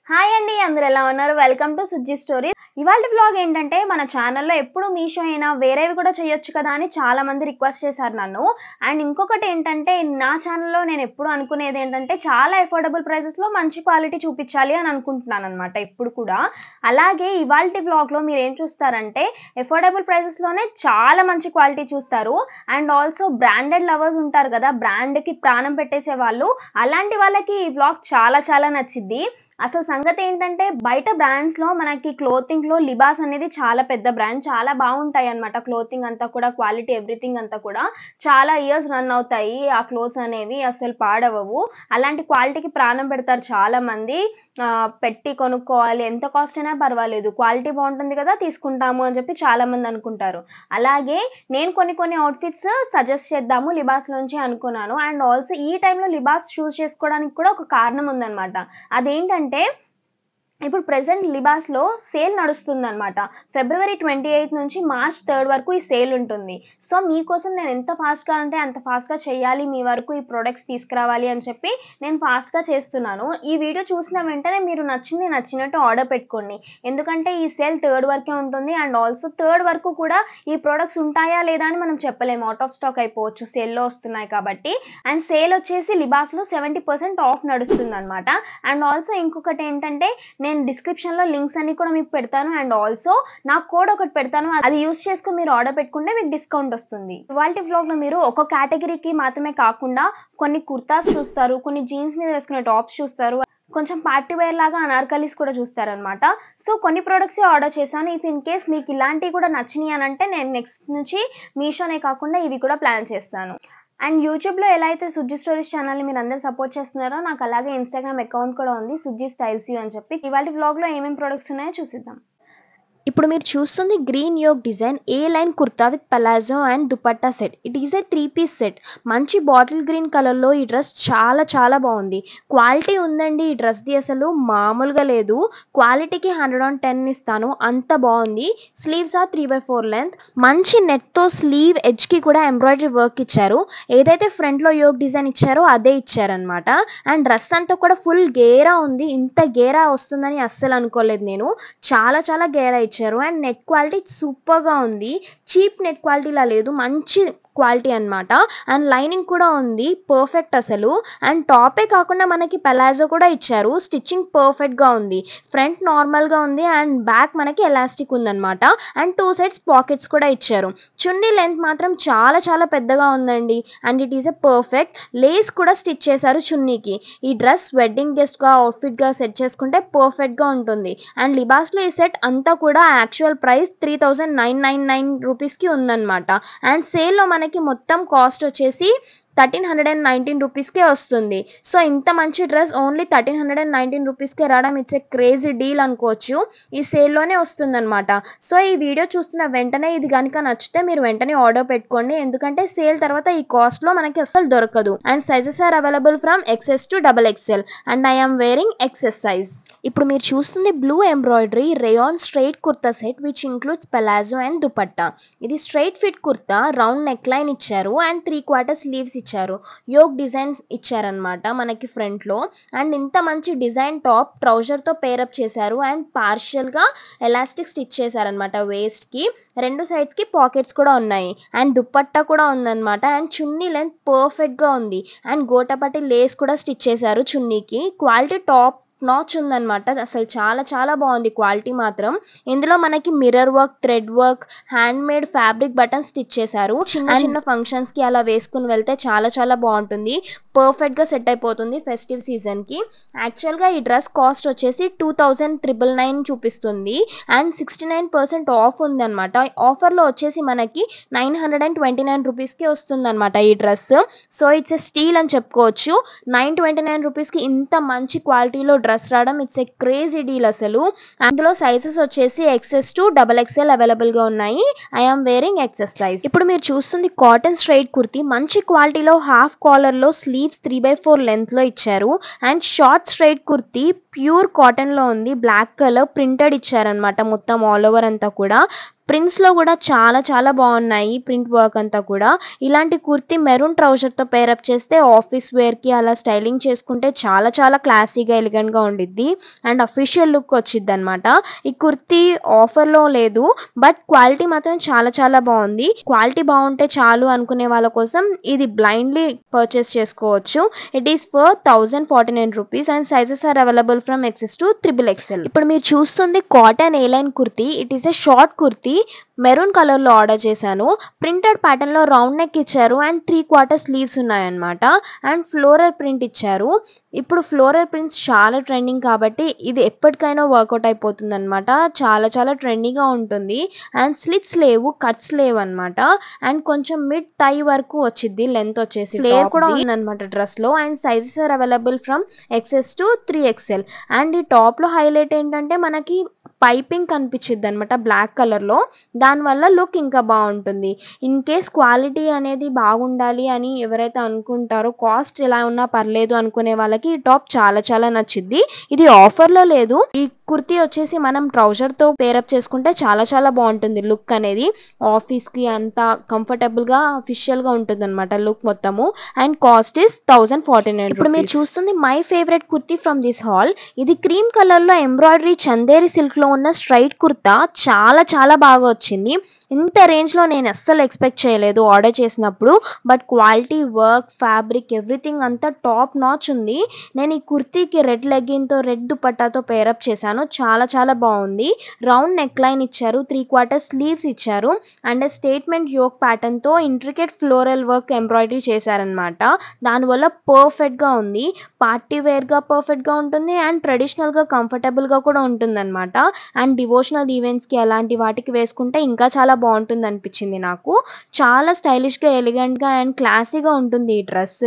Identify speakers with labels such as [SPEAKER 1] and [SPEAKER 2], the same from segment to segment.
[SPEAKER 1] Hi అండి, అందరూ ఎలా ఉన్నారు? Welcome to Sujji story. ఇవాళ వ్లాగ్ ఏంటంటే మన ఛానల్లో ఎప్పుడు మీషో అయినా వేరేవి కూడా చేయొచ్చు కదా అని చాలా మంది రిక్వెస్ట్ చేశారు నన్ను. అండ్ ఇంకొకటి ఏంటంటే నా ఛానల్లో నేను ఎప్పుడు అనుకునేది ఏంటంటే చాలా అఫోర్డబుల్ ప్రైసెస్లో మంచి క్వాలిటీ చూపించాలి అని అనుకుంటున్నాను అనమాట ఎప్పుడు కూడా. అలాగే ఇవాళ వ్లాగ్లో మీరు ఏం చూస్తారంటే అఫోర్డబుల్ ప్రైసెస్లోనే చాలా మంచి క్వాలిటీ చూస్తారు. అండ్ ఆల్సో బ్రాండెడ్ లవర్స్ ఉంటారు కదా, బ్రాండ్కి ప్రాణం పెట్టేసే వాళ్ళు, అలాంటి వాళ్ళకి ఈ వ్లాగ్ చాలా చాలా నచ్చిద్ది. అసలు సంగతి ఏంటంటే బయట బ్రాండ్స్లో మనకి క్లోతింగ్లో లిబాస్ అనేది చాలా పెద్ద బ్రాండ్, చాలా బాగుంటాయి అనమాట. క్లోతింగ్ అంతా కూడా క్వాలిటీ ఎవ్రీథింగ్ అంతా కూడా చాలా ఇయర్స్ రన్ అవుతాయి. ఆ క్లోత్స్ అనేవి అసలు పాడవవు. అలాంటి క్వాలిటీకి ప్రాణం పెడతారు చాలా మంది. పెట్టి కొనుక్కోవాలి, ఎంత కాస్ట్ అయినా పర్వాలేదు, క్వాలిటీ బాగుంటుంది కదా తీసుకుంటాము అని చెప్పి చాలా మంది అనుకుంటారు. అలాగే నేను కొన్ని అవుట్ఫిట్స్ సజెస్ట్ చేద్దాము లిబాస్లోంచి అనుకున్నాను. అండ్ ఆల్సో ఈ టైంలో లిబాస్ చూస్ చేసుకోవడానికి కూడా ఒక కారణం ఉందన్నమాట. అదేంటంటే ఇప్పుడు ప్రెసెంట్ లిబాస్లో సేల్ నడుస్తుందన్నమాట. ఫిబ్రవరి 28 నుంచి మార్చ్ 3 వరకు ఈ సేల్ ఉంటుంది. సో మీకోసం నేను ఎంత ఫాస్ట్గా అంటే అంత ఫాస్ట్గా చేయాలి, మీ వరకు ఈ ప్రొడక్ట్స్ తీసుకురావాలి అని చెప్పి నేను ఫాస్ట్గా చేస్తున్నాను. ఈ వీడియో చూసిన వెంటనే మీరు నచ్చినట్టు ఆర్డర్ పెట్టుకోండి. ఎందుకంటే ఈ సేల్ 3 వరకే ఉంటుంది. అండ్ ఆల్సో 3 వరకు కూడా ఈ ప్రొడక్ట్స్ ఉంటాయా లేదా అని మనం చెప్పలేము, అవుట్ ఆఫ్ స్టాక్ అయిపోవచ్చు, సేల్లో వస్తున్నాయి కాబట్టి. అండ్ సేల్ వచ్చేసి లిబాస్లో 70% ఆఫ్ నడుస్తుంది అనమాట. అండ్ ఆల్సో ఇంకొకటి ఏంటంటే నేను డిస్క్రిప్షన్లో లింక్స్ అన్ని కూడా మీకు పెడతాను. అండ్ ఆల్సో నా కోడ్ ఒకటి పెడతాను, అది యూస్ చేసుకుని మీరు ఆర్డర్ పెట్టుకుంటే మీకు డిస్కౌంట్ వస్తుంది. ఇవాళ వ్లాగ్లో మీరు ఒక కేటగిరీకి మాత్రమే కాకుండా కొన్ని కుర్తాస్ చూస్తారు, కొన్ని జీన్స్ మీద వేసుకునే టాప్స్ చూస్తారు, కొంచెం పార్టీ వేర్ లాగా అనార్కలీస్ కూడా చూస్తారనమాట. సో కొన్ని ప్రొడక్ట్స్ ఆర్డర్ చేశాను. ఇఫ్ ఇన్ కేస్ మీకు ఇలాంటివి కూడా నచ్చినాయి అని అంటే నేను నెక్స్ట్ నుంచి మీషోనే కాకుండా ఇవి కూడా ప్లాన్ చేస్తాను. అండ్ యూట్యూబ్లో ఎలా అయితే సుజ్జి స్టోరీస్ ఛానల్ని మీరు అందరూ సపోర్ట్ చేస్తున్నారో, నాకు అలాగే ఇన్స్టాగ్రామ్ అకౌంట్ కూడా ఉంది, సుజ్జి స్టైల్స్ యూ అని చెప్పి. ఇవాళ వ్లాగ్లో ఏమేమి ప్రొడక్ట్స్ ఉన్నాయో చూసిద్దాం.
[SPEAKER 2] ఇప్పుడు మీరు చూస్తుంది green yoke design A line kurta with palazzo and dupatta set. It is a 3-piece set. మంచి బాటిల్ గ్రీన్ కలర్లో ఈ డ్రెస్ చాలా చాలా బాగుంది. క్వాలిటీ ఉందండి ఈ డ్రెస్ది, అసలు మామూలుగా లేదు. క్వాలిటీకి 100/10 ఇస్తాను, అంత బాగుంది. Sleeves are 3/4 length. మంచి నెట్తో స్లీవ్ ఎడ్జ్కి కూడా ఎంబ్రాయిడరీ వర్క్ ఇచ్చారు. ఏదైతే ఫ్రంట్లో యోగ్ డిజైన్ ఇచ్చారో అదే ఇచ్చారనమాట. అండ్ డ్రెస్ అంతా కూడా ఫుల్ గేరా ఉంది. ఇంత గేరా వస్తుందని అస్సలు అనుకోలేదు నేను. చాలా చాలా గేరా ఇచ్చారు. అండ్ నెట్ క్వాలిటీ సూపర్గా ఉంది. చీప్ నెట్ క్వాలిటీలా లేదు, మంచి క్వాలిటీ అనమాట. అండ్ లైనింగ్ కూడా ఉంది, పర్ఫెక్ట్ అసలు. అండ్ టాపే కాకుండా మనకి పలాజో కూడా ఇచ్చారు. స్టిచ్చింగ్ పర్ఫెక్ట్గా ఉంది. ఫ్రంట్ నార్మల్గా ఉంది అండ్ బ్యాక్ మనకి ఎలాస్టిక్ ఉందన్నమాట. అండ్ 2 సైడ్స్ పాకెట్స్ కూడా ఇచ్చారు. చున్నీ లెంత్ మాత్రం చాలా చాలా పెద్దగా ఉందండి. And it is a perfect. Lace కూడా స్టిచ్ చేశారు చున్నీకి. ఈ డ్రెస్ వెడ్డింగ్ గెస్ట్గా అవుట్ఫిట్గా సెట్ చేసుకుంటే పర్ఫెక్ట్గా ఉంటుంది. అండ్ లిబాస్లో ఈ సెట్ అంతా కూడా యాక్చువల్ ప్రైస్ 3,999 రూపీస్కి ఉందన్నమాట. అండ్ సేల్లో మనకి మొత్తం కాస్ట్ వచ్చేసి 1,319 రూపీస్కే వస్తుంది. సో ఇంత మంచి డ్రెస్ ఓన్లీ 1,319 రూపీస్కే రావడం ఇట్స్ ఏ క్రేజీ డీల్ అనుకోవచ్చు. ఈ సేల్లోనే వస్తుందన్నమాట. సో ఈ వీడియో చూస్తున్న వెంటనే ఇది కనుక నచ్చితే మీరు వెంటనే ఆర్డర్ పెట్టుకోండి, ఎందుకంటే సేల్ తర్వాత ఈ కాస్ట్లో మనకి అసలు దొరకదు. And sizes are available from XS to XXL and I'm wearing XS size. ఇప్పుడు మీరు చూస్తుంది blue embroidery rayon straight kurta set which includes palazzo and dupatta. ఇది straight fit kurta, round neck line ఇచ్చారు అండ్ 3/4 స్లీవ్స్ ఇచ్చారు. యోగ్ డిజైన్స్ ఇచ్చారనమాట మనకి ఫ్రంట్లో. And ఇంత మంచి డిజైన్ టాప్ ట్రౌజర్తో పేరప్ చేశారు. అండ్ పార్షియల్గా ఎలాస్టిక్ స్టిచ్ చేశారనమాట వేస్ట్కి. 2 సైడ్స్కి పాకెట్స్ కూడా ఉన్నాయి. అండ్ దుపట్టా కూడా ఉందన్నమాట. అండ్ చున్నీ లెంత్ పర్ఫెక్ట్గా ఉంది. అండ్ గోటపట్టి లేస్ కూడా స్టిచ్ చేశారు చున్నీకి. క్వాలిటీ టాప్ నాచ్ ఉందన్నమాట. అసలు చాలా చాలా బాగుంది క్వాలిటీ మాత్రం. ఇందులో మనకి mirror work, thread work, hand made fabric button stitch చేశారు. చిన్న చిన్న ఫంక్షన్స్కి అలా వేసుకుని వెళ్తే చాలా చాలా బాగుంటుంది. పర్ఫెక్ట్గా సెట్ అయిపోతుంది ఫెస్టివ్ సీజన్కి. యాక్చువల్గా ఈ డ్రెస్ కాస్ట్ వచ్చేసి 2,999 చూపిస్తుంది. అండ్ 69% ఆఫ్ ఉందన్నమాట. ఆఫర్లో వచ్చేసి మనకి 929 రూపీస్కి వస్తుందన్నమాట ఈ dress. So it's a steel అని చెప్పుకోవచ్చు. 929 రూపీస్కి ఇంత మంచి క్వాలిటీలో డ్రెస్ రావడం ఇట్స్ ఏ క్రేజీ డీల్ అసలు. అందులో సైజెస్ వచ్చేసి XS to XXL అవైలబుల్గా ఉన్నాయి. I'm wearing XS size. ఇప్పుడు మీరు చూస్తుంది కాటన్ స్ట్రైట్ కుర్తీ, మంచి క్వాలిటీలో హాఫ్ కాలర్లో స్లీవ్స్ 3/4 లెంత్లో ఇచ్చారు. And short straight kurti pure కాటన్లో ఉంది, బ్లాక్ కలర్ ప్రింటెడ్ ఇచ్చారనమాట మొత్తం ఆల్ ఓవర్ అంతా కూడా. ప్రింట్స్లో కూడా చాలా చాలా బాగున్నాయి ప్రింట్ వర్క్ అంతా కూడా. ఇలాంటి కుర్తీ మెరూన్ ట్రౌజర్తో పేరప్ చేస్తే ఆఫీస్ వేర్కి అలా స్టైలింగ్ చేసుకుంటే చాలా చాలా క్లాసీగా ఎలిగెంట్గా ఉండిద్ది అండ్ అఫీషియల్ లుక్ వచ్చిద్ది అనమాట. ఈ కుర్తీ ఆఫర్లో లేదు బట్ క్వాలిటీ మాత్రం చాలా చాలా బాగుంది. క్వాలిటీ బాగుంటే చాలు అనుకునే వాళ్ళ కోసం ఇది బ్లైండ్లీ పర్చేస్ చేసుకోవచ్చు. It is for 1049 rupees and sizes are available from XS to XXL. ఇప్పుడు మీరు చూస్తుంది cotton A line kurti. It is a short kurti. Maroon కలర్లో ఆర్డర్ చేశాను. ప్రింటెడ్ ప్యాటర్న్లో రౌండ్ నెక్ ఇచ్చారు అండ్ 3/4 స్లీవ్స్ ఉన్నాయన్నమాట అండ్ ఫ్లోరల్ ప్రింట్ ఇచ్చారు. ఇప్పుడు ఫ్లోరల్ ప్రింట్స్ చాలా ట్రెండింగ్ కాబట్టి ఇది ఎప్పటికైనా వర్కౌట్ అయిపోతుంది అనమాట. చాలా చాలా ట్రెండీగా ఉంటుంది అండ్ స్లిట్స్ లేవు, కట్స్ లేవు అనమాట అండ్ కొంచెం మిడ్ థై వరకు వచ్చింది లెంత్ వచ్చేసి. ఫ్లేర్ కూడా ఉందన్నమాట డ్రెస్లో and sizes are available from XS to XXL. And ఈ టాప్లో హైలైట్ ఏంటంటే మనకి పైపింగ్ కనిపించిద్ది అనమాట బ్లాక్ కలర్లో. దానివల్ల లుక్ ఇంకా బాగుంటుంది. ఇన్ కేస్ క్వాలిటీ అనేది బాగుండాలి అని ఎవరైతే అనుకుంటారో కాస్ట్ ఎలా ఉన్నా పర్లేదు అనుకునే వాళ్ళకి ఈ టాప్ చాలా చాలా నచ్చిద్ది. ఇది ఆఫర్లో లేదు. ఈ కుర్తీ వచ్చేసి మనం ట్రౌజర్తో పేరప్ చేసుకుంటే చాలా చాలా బాగుంటుంది లుక్ అనేది. ఆఫీస్కి అంతా కంఫర్టబుల్గా అఫీషియల్గా ఉంటుంది అనమాట లుక్ మొత్తము అండ్ కాస్ట్ ఇస్ 1049. ఇప్పుడు మీరు చూస్తుంది my favourite kurti from this hall. ఇది క్రీమ్ కలర్లో ఎంబ్రాయిడరీ చందేరి సిల్క్లో ఉన్న స్ట్రైట్ కుర్తా చాలా చాలా బాగా వచ్చింది. ఇంత రేంజ్లో నేను అస్సలు ఎక్స్పెక్ట్ చేయలేదు ఆర్డర్ చేసినప్పుడు. But quality, work, fabric everything అంతా టాప్ నాచ్ ఉంది. నేను ఈ కుర్తీకి రెడ్ లెగ్గిన్తో రెడ్ దుపట్టాతో పేరప్ చేశాను. చాలా చాలా బాగుంది. రౌండ్ నెక్ లైన్ ఇచ్చారు, 3/4 స్లీవ్స్ ఇచ్చారు అండ్ స్టేట్మెంట్ యోక్ ప్యాటర్న్తో ఇంట్రికేట్ ఫ్లోరల్ వర్క్ ఎంబ్రాయిడరీ చేశారనమాట. దానివల్ల పర్ఫెక్ట్గా ఉంది. పార్టీ వేర్గా పర్ఫెక్ట్గా ఉంటుంది అండ్ ట్రెడిషనల్గా కంఫర్టబుల్గా కూడా ఉంటుందన్నమాట. అండ్ డివోషనల్ ఈవెంట్స్కి అలాంటి వాటికి వేసుకుంటే ఇంకా చాలా బాగుంటుంది అనిపించింది నాకు. చాలా స్టైలిష్గా, ఎలిగెంట్గా అండ్ క్లాసీగా ఉంటుంది ఈ డ్రెస్.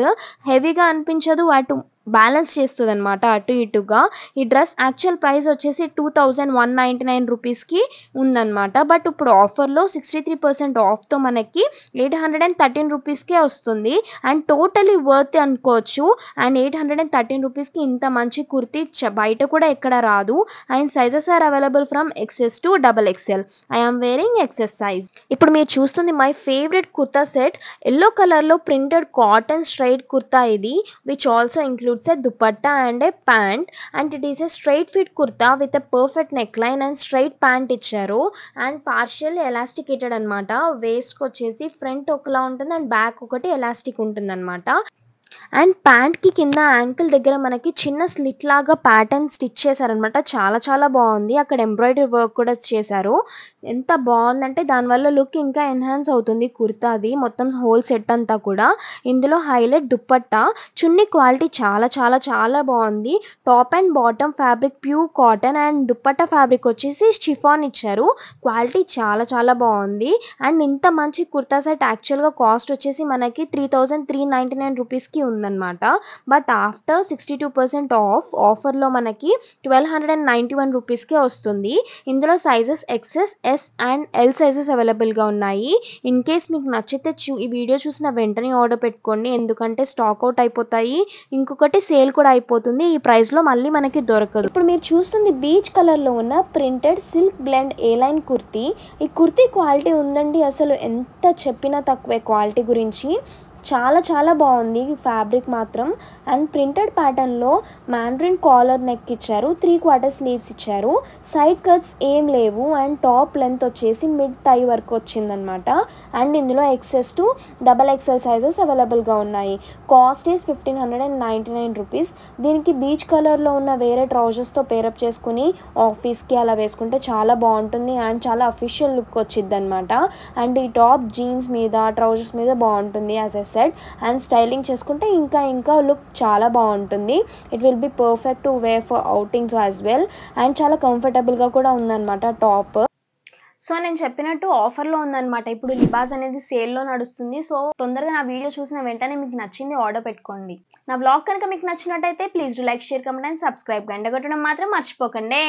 [SPEAKER 2] హెవీగా అనిపించదు, అటు బ్యాలెన్స్ చేస్తుంది అనమాట అటు ఇటుగా. ఈ డ్రెస్ యాక్చువల్ ప్రైస్ వచ్చేసి 2199 రూపీస్కి ఉందన్నమాట. బట్ ఇప్పుడు ఆఫర్లో 63% ఆఫ్తో మనకి 813 రూపీస్కే వస్తుంది అండ్ టోటలీ వర్త్ అనుకోవచ్చు. అండ్ 813 రూపీస్కి ఇంత మంచి కుర్తీ బయట కూడా ఎక్కడ రాదు and sizes are available from XS to XXL. I'm wearing XS size. ఇప్పుడు మీరు చూస్తుంది my favourite kurta set. Yellow కలర్లో ప్రింటెడ్ కాటన్ స్ట్రైట్ కుర్తా ఇది, which also include a dupatta and a pant and it is a straight fit kurta with a perfect neckline and straight pant ఇచ్చారు and partially elasticated అనమాట. Waste వచ్చేసి front ఒకలా ఉంటుంది and back ఒకటి elastic ఉంటుంది అనమాట. And ప్యాంట్కి కింద ankle దగ్గర మనకి చిన్న స్లిట్ లాగా ప్యాటర్న్ స్టిచ్ చేశారనమాట. చాలా చాలా బాగుంది. అక్కడ ఎంబ్రాయిడరీ వర్క్ కూడా చేశారు. ఎంత బాగుందంటే దానివల్ల లుక్ ఇంకా ఎన్హాన్స్ అవుతుంది కుర్తాది మొత్తం హోల్ సెట్ అంతా కూడా. ఇందులో హైలైట్ దుప్పట్టా. చున్నీ క్వాలిటీ చాలా చాలా చాలా బాగుంది. Top and bottom fabric pure cotton and dupatta fabric వచ్చేసి షిఫాన్ ఇచ్చారు. క్వాలిటీ చాలా చాలా బాగుంది. అండ్ ఇంత మంచి కుర్తా సెట్ యాక్చువల్గా కాస్ట్ వచ్చేసి మనకి 3399 రూపీస్కి ఉందన్నమాట. బట్ ఆఫ్టర్ 62% ఆఫర్లో మనకి 1291 రూపీస్కే వస్తుంది. ఇందులో sizes XS, S and L sizes అవైలబుల్గా ఉన్నాయి. ఇన్ కేస్ మీకు నచ్చితే ఈ వీడియో చూసిన వెంటనే ఆర్డర్ పెట్టుకోండి, ఎందుకంటే స్టాక్ అవుట్ అయిపోతాయి. ఇంకొకటి సేల్ కూడా అయిపోతుంది. ఈ ప్రైస్లో మళ్ళీ మనకి దొరకదు. ఇప్పుడు మీరు చూస్తుంది బీచ్ కలర్లో ఉన్న ప్రింటెడ్ సిల్క్ బ్లెండ్ ఏ లైన్ కుర్తీ. ఈ కుర్తీ క్వాలిటీ ఉందండి, అసలు ఎంత చెప్పినా తక్కువే క్వాలిటీ గురించి. చాలా చాలా బాగుంది ఫ్యాబ్రిక్ మాత్రం. అండ్ ప్రింటెడ్ ప్యాటర్న్లో మ్యాండ్రిన్ కాలర్ నెక్ ఇచ్చారు, 3/4 స్లీవ్స్ ఇచ్చారు. సైడ్ కట్స్ ఏం లేవు అండ్ టాప్ లెంత్ వచ్చేసి మిడ్ థై వరకు వచ్చిందనమాట. అండ్ ఇందులో XS to XXL సైజెస్ అవైలబుల్గా ఉన్నాయి. Cost is 1599 rupees. దీనికి బీచ్ కలర్లో ఉన్న వేరే ట్రౌజర్స్తో పేరప్ చేసుకుని ఆఫీస్కి అలా వేసుకుంటే చాలా బాగుంటుంది అండ్ చాలా అఫీషియల్ లుక్ వచ్చిద్ది అనమాట. అండ్ ఈ టాప్ జీన్స్ మీద, ట్రౌజర్స్ మీద బాగుంటుంది as a set. And styling చేసుకుంటే ఇంకా లుక్ చాలా బాగుంటుంది. It will be perfect to wear for outings as well. And చాలా కంఫర్టబుల్గా కూడా ఉందన్నమాట టాప్.
[SPEAKER 1] సో నేను చెప్పినట్టు ఆఫర్లో ఉందన్నమాట. ఇప్పుడు లిబాస్ అనేది సేల్లో నడుస్తుంది. సో తొందరగా నా వీడియో చూసిన వెంటనే మీకు నచ్చింది ఆర్డర్ పెట్టుకోండి. నా బ్లాగ్ కనుక మీకు నచ్చినట్టయితే please do like, share, comment and subscribe. గంట కొట్టడం మాత్రం మర్చిపోకండి.